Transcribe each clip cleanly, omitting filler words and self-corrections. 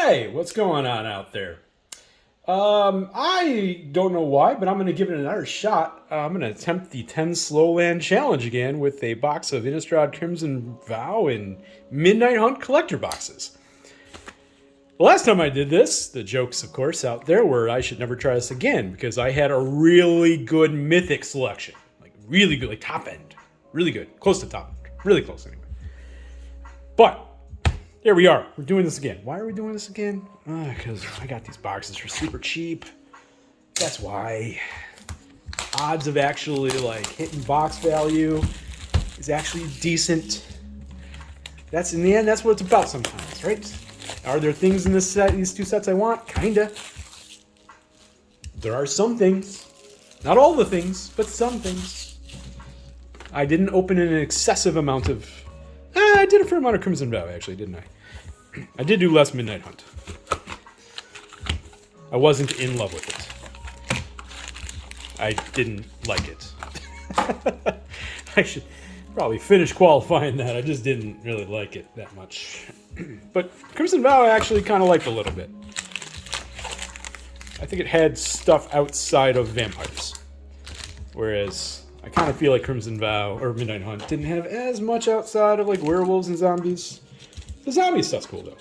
Hey, what's going on out there? I don't know why, but I'm going to give it another shot. I'm going to attempt the 10 Slow Land Challenge again with a box of Innistrad Crimson Vow and Midnight Hunt collector boxes. The last time I did this, the jokes, of course, out there were I should never try this again because I had a really good Mythic selection. Like, really good, like top end. Really good. Close to top end. Really close, anyway. But here we are. We're doing this again. Why are we doing this again? Because I got these boxes for super cheap. That's why. Odds of actually like hitting box value is actually decent. That's in the end. That's what it's about sometimes, right? Are there things in this set, these two sets I want? Kinda. There are some things. Not all the things, but some things. I didn't open an excessive amount of. I did a fair amount of Crimson Vow, actually, didn't I? I did do less Midnight Hunt. I wasn't in love with it. I didn't like it. I should probably finish qualifying that. I just didn't really like it that much. But Crimson Vow I actually kind of liked a little bit. I think it had stuff outside of vampires. Whereas I kind of feel like Crimson Vow or Midnight Hunt didn't have as much outside of like werewolves and zombies. The zombie stuff's cool though.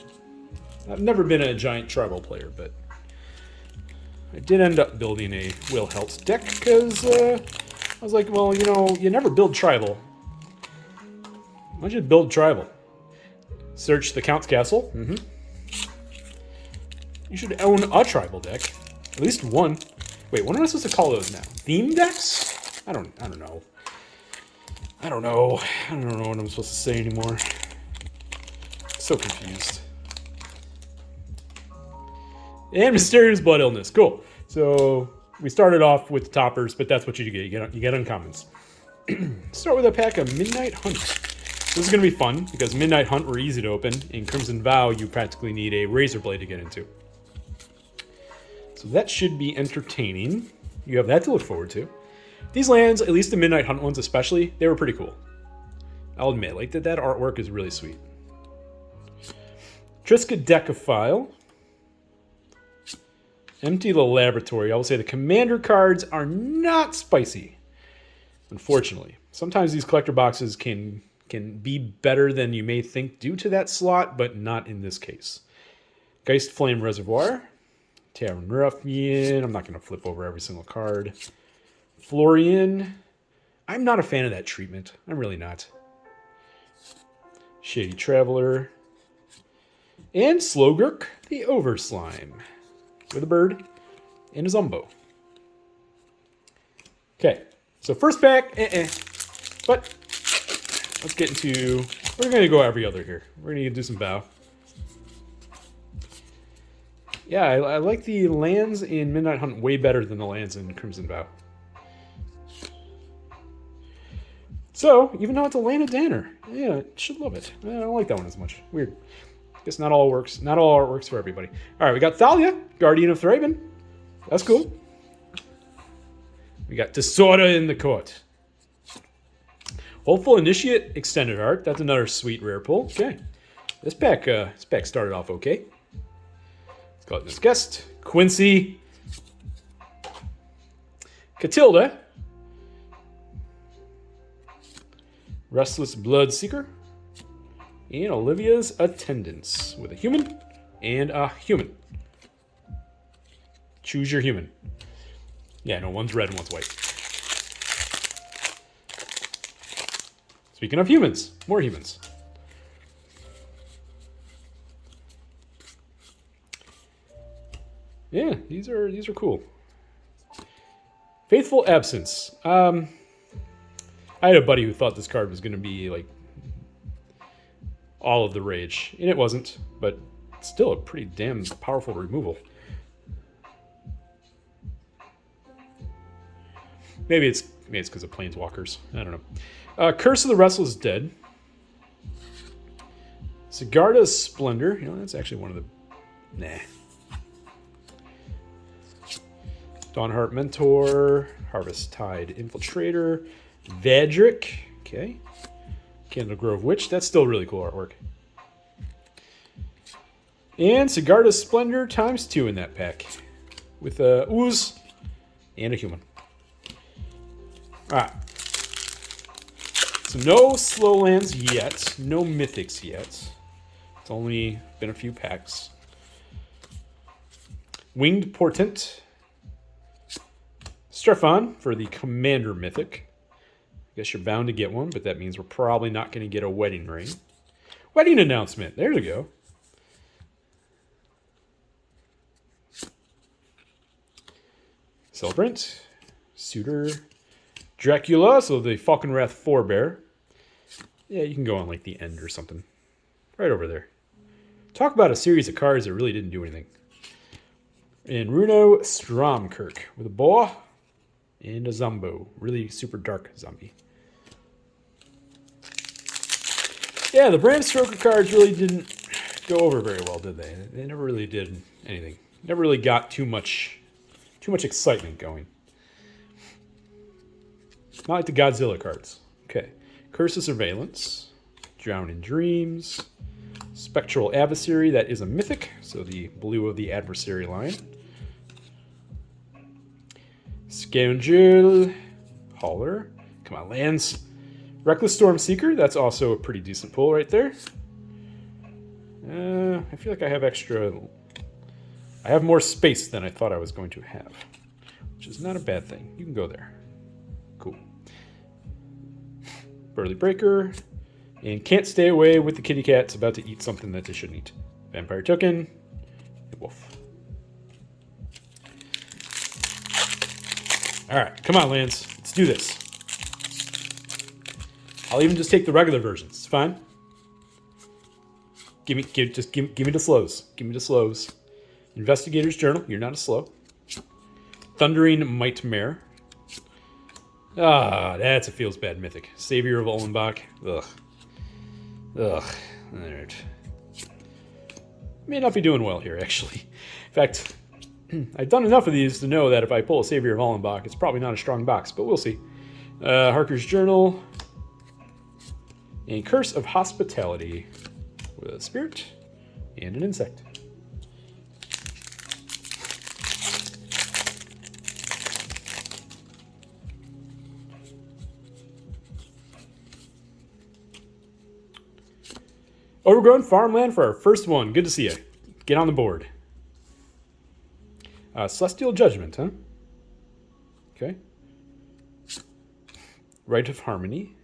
I've never been a giant tribal player, but I did end up building a Will Helt's deck because I was like, well, you know, you never build tribal. Why don't you build tribal? Search the Count's Castle. You should own a tribal deck. At least one. Wait, what am I supposed to call those now? Theme decks? I don't know. I don't know what I'm supposed to say anymore. So confused. And Mysterious Blood Illness. Cool. So we started off with the toppers, but that's what you get. You get uncommons. Start with a pack of Midnight Hunt. This is going to be fun because Midnight Hunt were easy to open. In Crimson Vow, you practically need a razor blade to get into. So that should be entertaining. You have that to look forward to. These lands, at least the Midnight Hunt ones especially, they were pretty cool. I'll admit, like that artwork is really sweet. Triskaidekaphile. Empty the Laboratory. I will say the commander cards are not spicy. Unfortunately. Sometimes these collector boxes can be better than you may think due to that slot, but not in this case. Geist Flame Reservoir. Tavern Ruffian. I'm not going to flip over every single card. Florian. I'm not a fan of that treatment. I'm really not. Shady Traveler. And Slogurk, the Overslime. With a bird and a Zumbo. Okay, so first pack, But let's get into, we're going to go every other here. We're going to do some Vow. Yeah, I like the lands in Midnight Hunt way better than the lands in Crimson Vow. So, even though it's a land of Danner, yeah, I should love it. I don't like that one as much. Weird. Guess not all works. Not all art works for everybody. All right, we got Thalia, Guardian of Thraben. That's cool. We got Disorder in the Court. Hopeful Initiate Extended Art. That's another sweet rare pull. Okay. This pack started off okay. Let's go this guest. Quincy. Catilda. Restless Blood Seeker. And Olivia's Attendants with a human and a human. Choose your human. Yeah, no, one's red and one's white. Speaking of humans, more humans. Yeah, these are cool. Faithful Absence. I had a buddy who thought this card was going to be like all of the rage, and it wasn't, but it's still a pretty damn powerful removal. Maybe it's because of Planeswalkers. I don't know. Curse of the Restless Dead. Sigarda's Splendor. You know, that's actually one of the... Nah. Dawnheart Mentor. Harvest Tide Infiltrator. Vadric. Okay. Candle Grove Witch. That's still really cool artwork. And Sigarda's Splendor ×2 in that pack. With a ooze and a human. Alright. So no slow lands yet. No mythics yet. It's only been a few packs. Winged Portent. Strefon for the Commander Mythic. I guess you're bound to get one, but that means we're probably not going to get a wedding ring. Wedding announcement. There you go. Celebrant. Suitor. Dracula, so the Falconwrath Forebear. Yeah, you can go on like the end or something. Right over there. Talk about a series of cards that really didn't do anything. And Runo Stromkirk with a boa and a Zombo. Really super dark zombie. Yeah, the Bram Stoker cards really didn't go over very well, did they? They never really did anything. Never really got too much excitement going. Not like the Godzilla cards. Okay. Curse of Surveillance. Drown in Dreams. Spectral Adversary, that is a mythic, so the blue of the adversary line. Scoundrel. Hauler. Come on, lands. Reckless Storm Seeker, that's also a pretty decent pull right there. I feel like I have extra... I have more space than I thought I was going to have, which is not a bad thing. You can go there. Cool. Burly Breaker. And Can't Stay Away with the kitty cat. It's about to eat something that they shouldn't eat. Vampire Token. Wolf. Alright, come on, lands. Let's do this. I'll even just take the regular versions. It's fine. Give me the slows. Give me the slows. Investigator's Journal. You're not a slow. Thundering Mightmare. Ah, that's a feels bad mythic. Savior of Ollenbach. Ugh. Ugh. Alright. May not be doing well here, actually. In fact, I've done enough of these to know that if I pull a Savior of Ollenbach, it's probably not a strong box, but we'll see. Harker's Journal. And Curse of Hospitality. With a spirit and an insect. Overgrown Farmland for our first one. Good to see you. Get on the board. Celestial Judgment, huh? Okay. Rite of Harmony.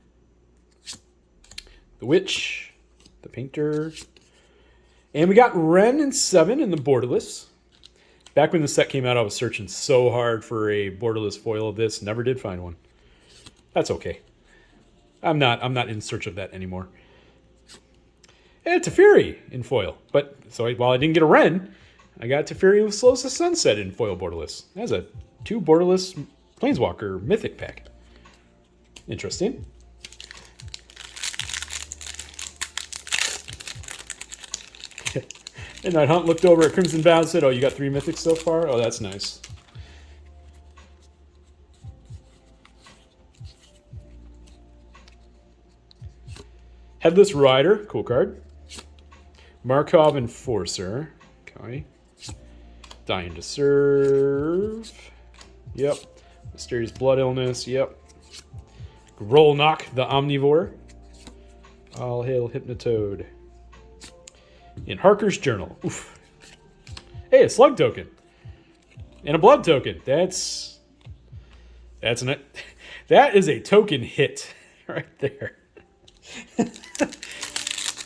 The Witch. The Painter. And we got Ren and 7 in the borderless. Back when the set came out, I was searching so hard for a borderless foil of this. Never did find one. That's okay. I'm not in search of that anymore. And Teferi in foil. But so while I didn't get a Ren, I got Teferi with Slows the Sunset in foil borderless. That's a 2 borderless Planeswalker mythic pack. Interesting. And Night Hunt looked over at Crimson Vow and said, "Oh, you got 3 mythics so far? Oh, that's nice." Headless Rider, cool card. Markov Enforcer, okay. Dying to Serve, yep. Mysterious Blood Illness, yep. Grolnok the Omnivore. All hail Hypnotoad. In Harker's Journal. Oof. Hey, a slug token. And a blood token. That is a token hit right there.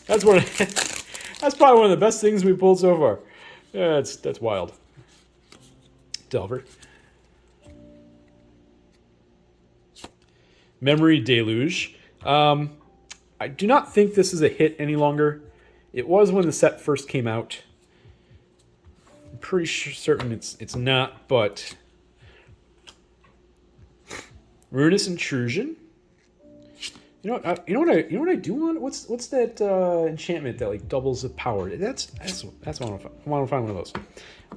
That's probably one of the best things we pulled so far. Yeah, that's wild. Delver. Memory Deluge. I do not think this is a hit any longer. It was when the set first came out. I'm pretty certain it's not, but Ruinous Intrusion. You know what I do want? What's that enchantment that like doubles the power? That's what I want to find one of those.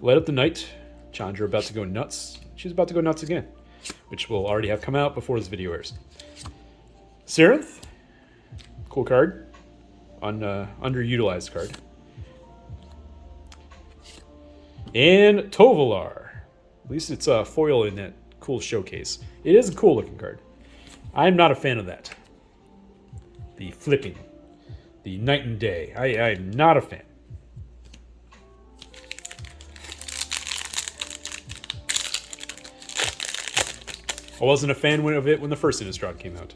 Light Up the Night. Chandra about to go nuts. She's about to go nuts again, which will already have come out before this video airs. Serenth. Cool card. Underutilized card. And Tovolar. At least it's a foil in that cool showcase. It is a cool looking card. I'm not a fan of that. The flipping. The night and day. I'm not a fan. I wasn't a fan of it when the first Innistrad came out.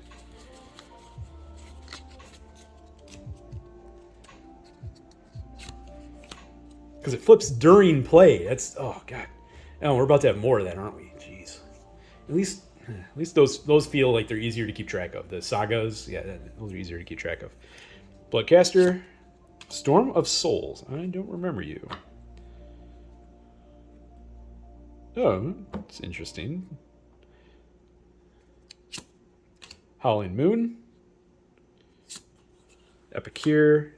Because it flips during play. That's, oh god. Oh, we're about to have more of that, aren't we? Jeez. At least those feel like they're easier to keep track of. The sagas, yeah, those are easier to keep track of. Bloodcaster, Storm of Souls. I don't remember you. Oh, that's interesting. Howling Moon, Epicure,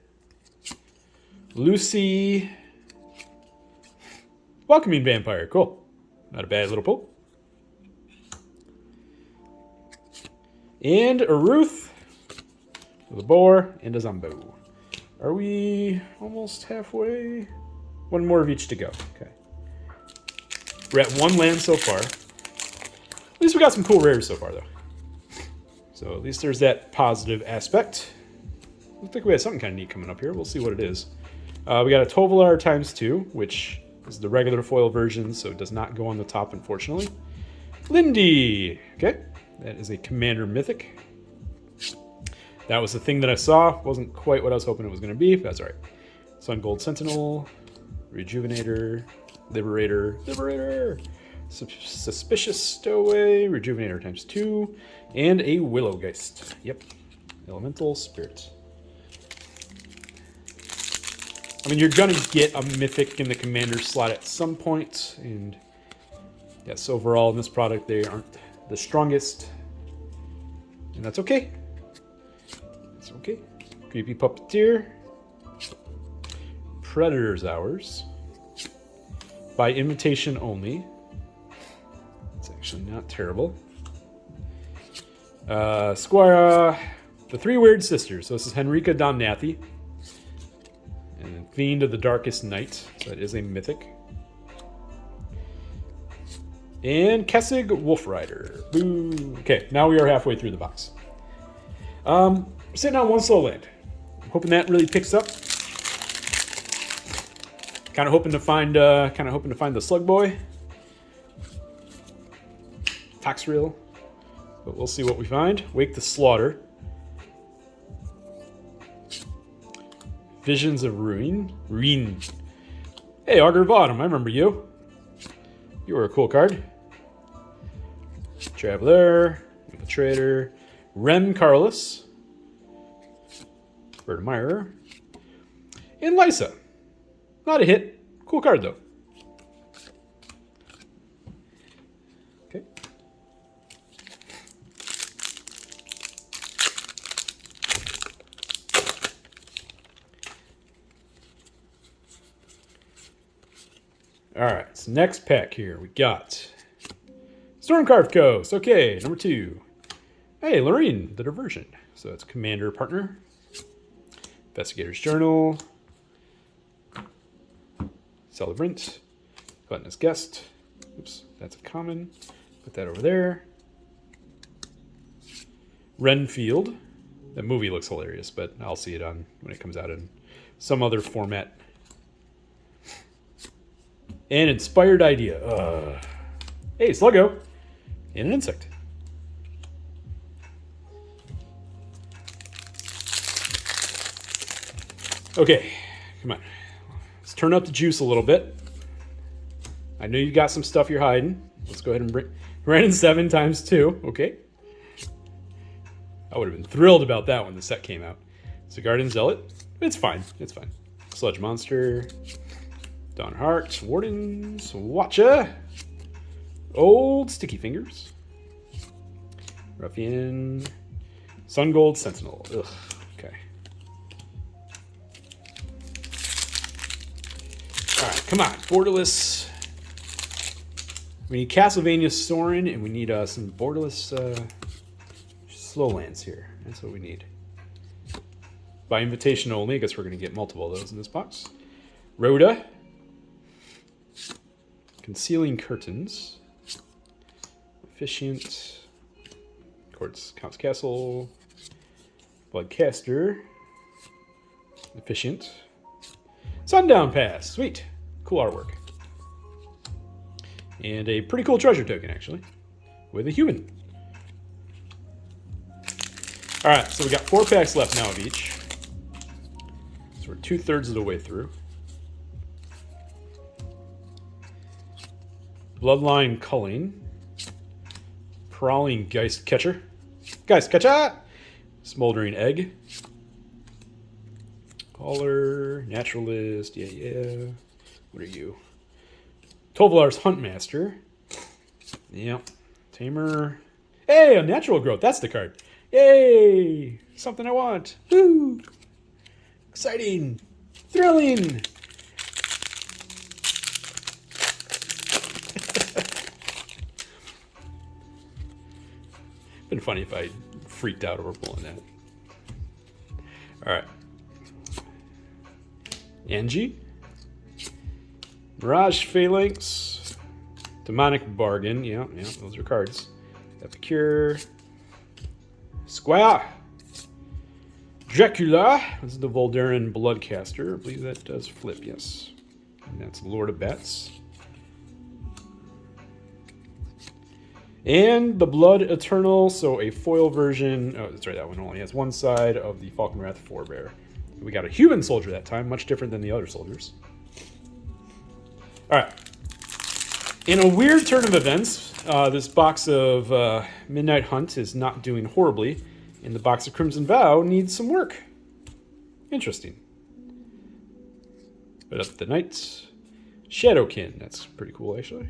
Lucy, Welcoming Vampire. Cool. Not a bad little pull. And a Ruth, with a Boar, and a Zombo. Are we almost halfway? One more of each to go. Okay. We're at one land so far. At least we got some cool rares so far, though. So at least there's that positive aspect. Looks like we have something kind of neat coming up here. We'll see what it is. We got a Tovolar ×2, which is the regular foil version, so it does not go on the top, unfortunately. Lindy. Okay. That is a Commander Mythic. That was the thing that I saw. Wasn't quite what I was hoping it was going to be, but that's all right. Sun Gold Sentinel, Rejuvenator, Liberator, Suspicious Stowaway, Rejuvenator ×2, and a Willowgeist. Yep. Elemental Spirit. I mean, you're going to get a Mythic in the Commander slot at some point, and yes, overall in this product, they aren't the strongest, and that's okay. That's okay. Creepy Puppeteer, Predator's Hours, by invitation only. It's actually not terrible. Squire, the Three Weird Sisters. So this is Henrika Domnathi, and then Fiend of the Darkest Night. So that is a Mythic. And Kessig Wolfrider. Boo. Okay, now we are halfway through the box. We're sitting on one slow land. I'm hoping that really picks up. Kind of hoping to find the Slug Boy, Toxrill, but we'll see what we find. Wake the Slaughter, Visions of Ruin. Hey, Augur of Autumn, I remember you. You were a cool card. Traveler, Infiltrator, Ren Carlos, Bird Admirer, and Lysa. Not a hit. Cool card, though. Okay. All right, so next pack here, we got Stormcarved Coast. Okay, number 2. Hey, Lorene, the Diversion. So it's Commander Partner. Investigator's Journal. Celebrant. Gluttonous Guest. Oops, that's a common. Put that over there. Renfield. That movie looks hilarious, but I'll see it on when it comes out in some other format. An Inspired Idea. Hey, Sluggo. And an Insect. Okay, come on. Let's turn up the juice a little bit. I know you got some stuff you're hiding. Let's go ahead and bring Brandon 7 ×2. Okay. I would have been thrilled about that when the set came out. Sigarden Zealot. It's fine. It's fine. Sludge Monster. Dawn Heart. Wardens. Watcha. Old Sticky Fingers. Ruffian. Sun Gold Sentinel. Ugh. Okay. Alright, come on. Borderless. We need Castlevania Sorin, and we need some borderless slow lands here. That's what we need. By invitation only. I guess we're going to get multiple of those in this box. Rhoda. Concealing Curtains. Efficient. Count's Castle. Bloodcaster. Efficient. Sundown Pass. Sweet. Cool artwork. And a pretty cool treasure token, actually. With a human. Alright, so we got 4 packs left now of each. So we're 2/3 of the way through. Bloodline Culling. Prowling Geist Catcher. Geist Catcher! Smoldering Egg. Caller. Naturalist. Yeah. What are you? Tovolar's Huntmaster. Yep. Tamer. Hey, a natural growth. That's the card. Yay! Something I want. Woo! Exciting. Thrilling. Been funny if I freaked out over pulling that. Alright. Angie. Mirage Phalanx. Demonic Bargain. Yeah, those are cards. Epicure. Squire. Dracula. This is the Volduran Bloodcaster. I believe that does flip, yes. And that's Lord of Bats. And the Blood Eternal, so a foil version. Oh, that's right, that one only has one side of the Falkenrath Forebear. We got a human soldier that time, much different than the other soldiers. Alright. In a weird turn of events, this box of Midnight Hunt is not doing horribly, and the box of Crimson Vow needs some work. Interesting. But up the Knights. Shadowkin, that's pretty cool, actually.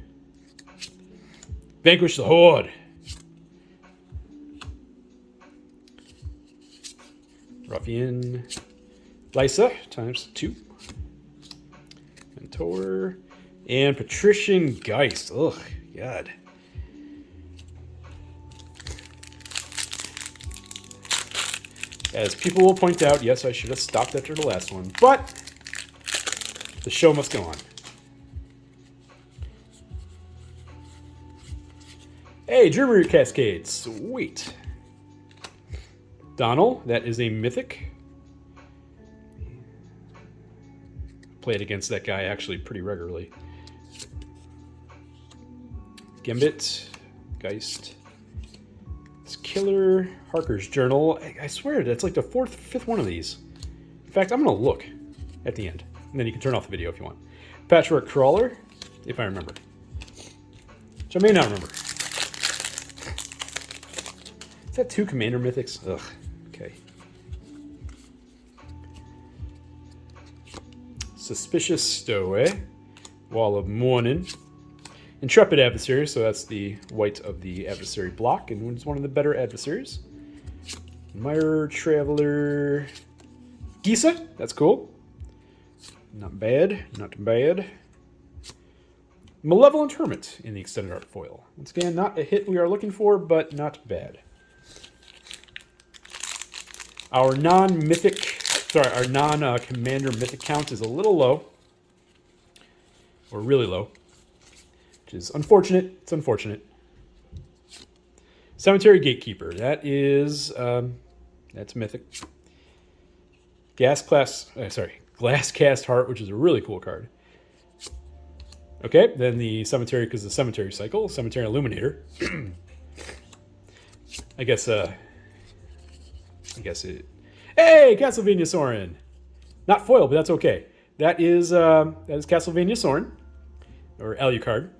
Vanquish the Horde. Ruffian. Lysa, ×2. Mentor. And Patrician Geist. Ugh, God. As people will point out, yes, I should have stopped after the last one, but the show must go on. Hey, Dreamer Cascade. Sweet. Donald, that is a mythic. Played against that guy actually pretty regularly. Gambit. Geist. It's Killer. Harker's Journal. I swear, that's like the 4th, 5th one of these. In fact, I'm going to look at the end. And then you can turn off the video if you want. Patchwork Crawler, if I remember. Which I may not remember. Is that 2 Commander Mythics? Ugh. Okay. Suspicious Stowaway. Wall of Mourning. Intrepid Adversary, so that's the white of the adversary block, and it's one of the better adversaries. Mire Traveler. Gisa, that's cool. Not bad, not bad. Malevolent Hermit in the extended art foil. Once again, not a hit we are looking for, but not bad. Our non-commander mythic count is a little low. Or really low. Which is unfortunate. It's unfortunate. Cemetery Gatekeeper. That is, that's mythic. Glasscast Heart, which is a really cool card. Okay, then the Cemetery, because the Cemetery Cycle. Cemetery Illuminator. I guess it... Hey, Castlevania Soren! Not foil, but that's okay. That is Castlevania Soren. Or Alucard,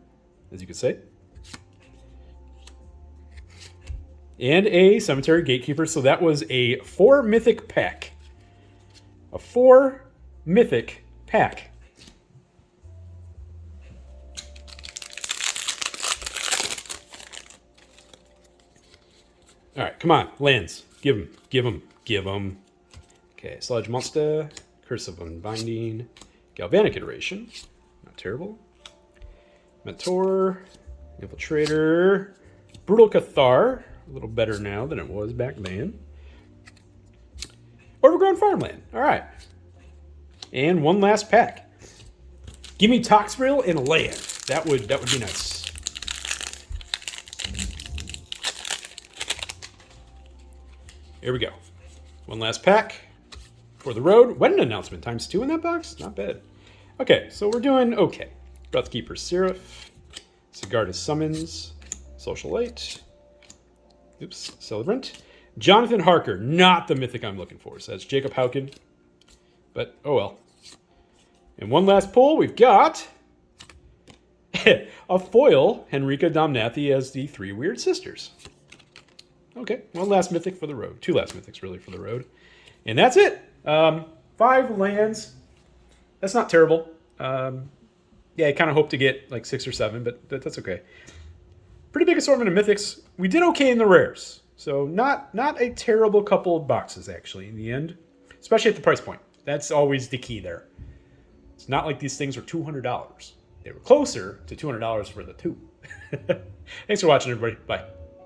as you could say. And a Cemetery Gatekeeper, so that was a 4 mythic pack. A 4 mythic pack. Alright, come on, lands. Give them. Okay, Sludge Monster, Curse of Unbinding, Galvanic Iteration, not terrible. Mentor, Infiltrator, Brutal Cathar, a little better now than it was back then. Overgrown Farmland, alright. And one last pack. Give me Toxrill and land. That would be nice. Here we go. One last pack for the road. Wedding announcement ×2 in that box. Not bad. Okay, so we're doing okay. Breathkeeper Seraph, Sigarda Summons, Social Light. Oops, Celebrant. Jonathan Harker, not the mythic I'm looking for. So that's Jacob Hauken. But, oh well. And one last pull, we've got a foil Henrika Domnathi as the 3 Weird Sisters. Okay, one last mythic for the road. 2 last mythics, really, for the road. And that's it. 5 lands. That's not terrible. Yeah, I kind of hope to get like 6 or 7, but that's okay. Pretty big assortment of mythics. We did okay in the rares. So not a terrible couple of boxes, actually, in the end. Especially at the price point. That's always the key there. It's not like these things were $200. They were closer to $200 for the 2. Thanks for watching, everybody. Bye.